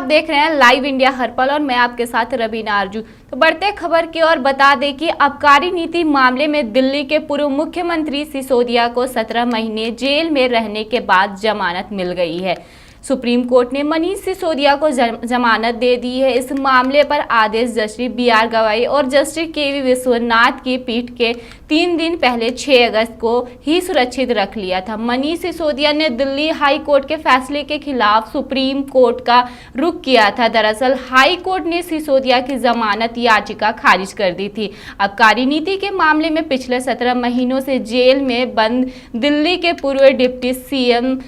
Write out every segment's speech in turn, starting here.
देख रहे हैं लाइव इंडिया हर पल और मैं आपके साथ रवीना आरजू। तो बढ़ते खबर की ओर बता दें कि आबकारी नीति मामले में दिल्ली के पूर्व मुख्यमंत्री सिसोदिया को 17 महीने जेल में रहने के बाद जमानत मिल गई है। सुप्रीम कोर्ट ने मनीष सिसोदिया को जमानत दे दी है। इस मामले पर आदेश जस्टिस BR गवाई और जस्टिस KV विश्वनाथ की पीठ के 3 दिन पहले 6 अगस्त को ही सुरक्षित रख लिया था। मनीष सिसोदिया ने दिल्ली हाई कोर्ट के फैसले के खिलाफ सुप्रीम कोर्ट का रुख किया था। दरअसल हाई कोर्ट ने सिसोदिया की जमानत याचिका खारिज कर दी थी। आबकारी नीति के मामले में पिछले 17 महीनों से जेल में बंद दिल्ली के पूर्व डिप्टी CM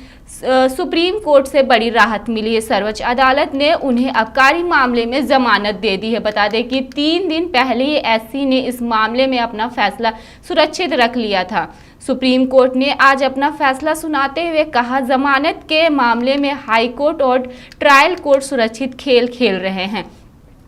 सुप्रीम कोर्ट से बड़ी राहत मिली है। सर्वोच्च अदालत ने उन्हें आबकारी मामले में जमानत दे दी है। बता दें कि 3 दिन पहले ही SC ने इस मामले में अपना फैसला सुरक्षित रख लिया था। सुप्रीम कोर्ट ने आज अपना फैसला सुनाते हुए कहा, जमानत के मामले में हाई कोर्ट और ट्रायल कोर्ट सुरक्षित खेल खेल रहे हैं।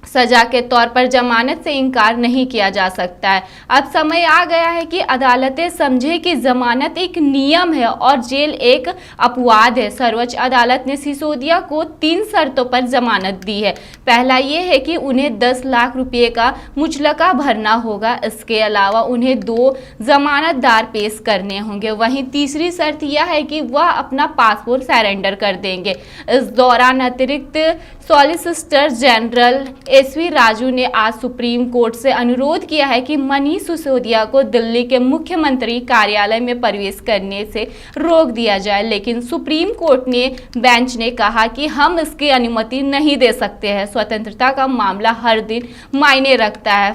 सजा के तौर पर जमानत से इनकार नहीं किया जा सकता है। अब समय आ गया है कि अदालतें समझे कि जमानत एक नियम है और जेल एक अपवाद है। सर्वोच्च अदालत ने सिसोदिया को 3 शर्तों पर जमानत दी है। पहला ये है कि उन्हें 10 लाख रुपए का मुचलका भरना होगा। इसके अलावा उन्हें 2 जमानतदार पेश करने होंगे। वहीं तीसरी शर्त यह है कि वह अपना पासपोर्ट सरेंडर कर देंगे। इस दौरान अतिरिक्त सॉलिसिटर जनरल SV राजू ने आज सुप्रीम कोर्ट से अनुरोध किया है कि मनीष सिसोदिया को दिल्ली के मुख्यमंत्री कार्यालय में प्रवेश करने से रोक दिया जाए, लेकिन सुप्रीम कोर्ट ने बेंच ने कहा कि हम इसकी अनुमति नहीं दे सकते हैं। स्वतंत्रता का मामला हर दिन मायने रखता है।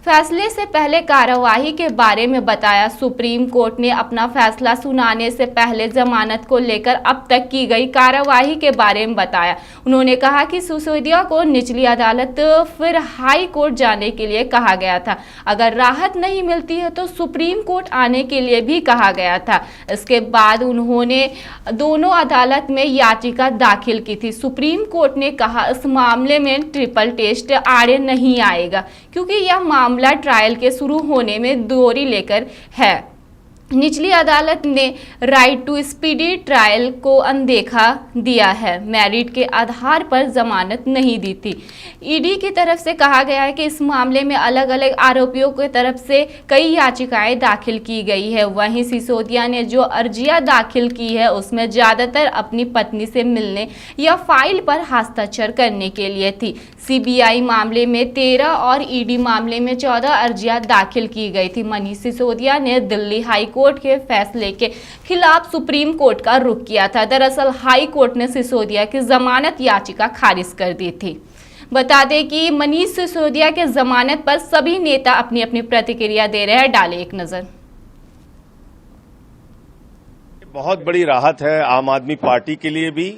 फैसले से पहले कार्यवाही के बारे में बताया। सुप्रीम कोर्ट ने अपना फैसला सुनाने से पहले जमानत को लेकर अब तक की गई कार्यवाही के बारे में बताया। उन्होंने कहा कि सिसोदिया को निचली अदालत फिर हाई कोर्ट जाने के लिए कहा गया था। अगर राहत नहीं मिलती है तो सुप्रीम कोर्ट आने के लिए भी कहा गया था। इसके बाद उन्होंने दोनों अदालत में याचिका दाखिल की थी। सुप्रीम कोर्ट ने कहा इस मामले में ट्रिपल टेस्ट आड़े नहीं आएगा क्योंकि यह मामला ट्रायल के शुरू होने में देरी लेकर है। निचली अदालत ने राइट टू स्पीडी ट्रायल को अनदेखा दिया है। मेरिट के आधार पर जमानत नहीं दी थी। ED की तरफ से कहा गया है कि इस मामले में अलग अलग आरोपियों की तरफ से कई याचिकाएं दाखिल की गई है। वहीं सिसोदिया ने जो अर्जियां दाखिल की है उसमें ज्यादातर अपनी पत्नी से मिलने या फाइल पर हस्ताक्षर करने के लिए थी। CBI मामले में 13 और ED मामले में 14 अर्जियां दाखिल की गई थी। मनीष सिसोदिया ने दिल्ली हाई कोर्ट के फैसले के खिलाफ सुप्रीम कोर्ट का रुख किया था। दरअसल हाई कोर्ट ने सिसोदिया की जमानत याचिका खारिज कर दी थी। बता दें कि मनीष सिसोदिया के जमानत पर सभी नेता अपनी अपनी प्रतिक्रिया दे रहे हैं। डाले एक नजर। बहुत बड़ी राहत है आम आदमी पार्टी के लिए भी,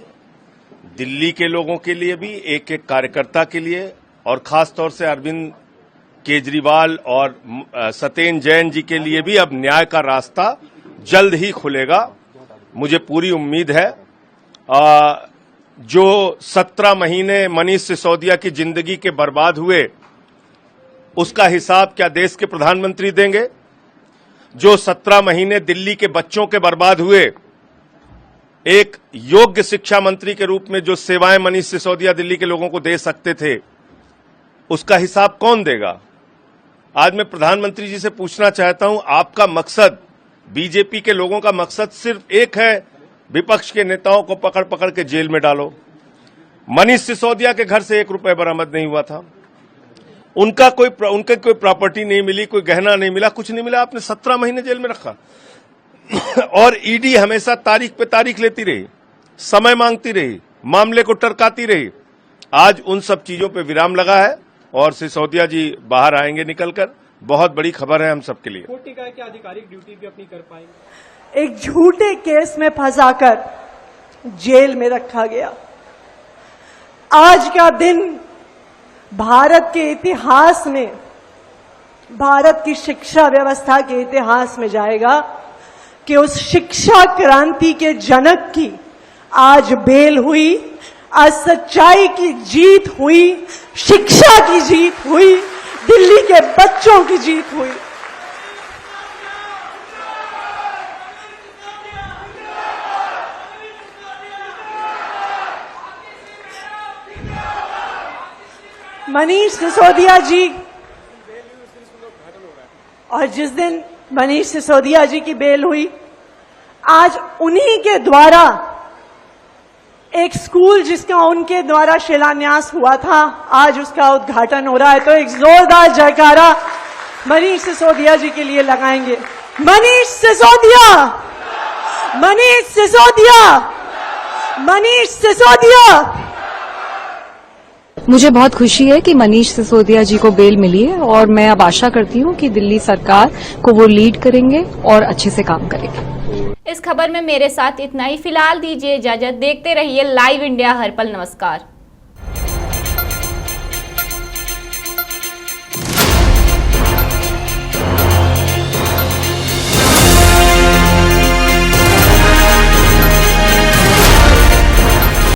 दिल्ली के लोगों के लिए भी, एक एक कार्यकर्ता के लिए और खास तौर से अरविंद केजरीवाल और सत्येंद्र जैन जी के लिए भी अब न्याय का रास्ता जल्द ही खुलेगा। मुझे पूरी उम्मीद है जो 17 महीने मनीष सिसोदिया की जिंदगी के बर्बाद हुए उसका हिसाब क्या देश के प्रधानमंत्री देंगे? जो 17 महीने दिल्ली के बच्चों के बर्बाद हुए, एक योग्य शिक्षा मंत्री के रूप में जो सेवाएं मनीष सिसोदिया दिल्ली के लोगों को दे सकते थे, उसका हिसाब कौन देगा? आज मैं प्रधानमंत्री जी से पूछना चाहता हूं, आपका मकसद, बीजेपी के लोगों का मकसद सिर्फ एक है, विपक्ष के नेताओं को पकड़ पकड़ के जेल में डालो। मनीष सिसोदिया के घर से 1 रुपए बरामद नहीं हुआ था। उनके कोई प्रॉपर्टी नहीं मिली, कोई गहना नहीं मिला, कुछ नहीं मिला। आपने 17 महीने जेल में रखा। और ED हमेशा तारीख पे तारीख लेती रही, समय मांगती रही, मामले को टरकाती रही। आज उन सब चीजों पे विराम लगा है और सिसोदिया जी बाहर आएंगे निकलकर। बहुत बड़ी खबर है हम सबके लिए। कोर्ट ने कहा कि आधिकारिक ड्यूटी भी अपनी कर पाएंगे। एक झूठे केस में फंसाकर जेल में रखा गया। आज का दिन भारत के इतिहास में, भारत की शिक्षा व्यवस्था के इतिहास में जाएगा कि उस शिक्षा क्रांति के जनक की आज बेल हुई, आज सच्चाई की जीत हुई, शिक्षा की जीत हुई, दिल्ली के बच्चों की जीत हुई। मनीष सिसोदिया जी, और जिस दिन मनीष सिसोदिया जी की बेल हुई, आज उन्हीं के द्वारा एक स्कूल जिसका उनके द्वारा शिलान्यास हुआ था, आज उसका उद्घाटन हो रहा है। तो एक जोरदार जयकारा मनीष सिसोदिया जी के लिए लगाएंगे। मनीष सिसोदिया, मनीष सिसोदिया, मनीष सिसोदिया। मुझे बहुत खुशी है कि मनीष सिसोदिया जी को बेल मिली है और मैं अब आशा करती हूँ कि दिल्ली सरकार को वो लीड करेंगे और अच्छे से काम करेंगे। इस खबर में मेरे साथ इतना ही। फिलहाल दीजिए इजाजत, देखते रहिए लाइव इंडिया हर्पल। नमस्कार।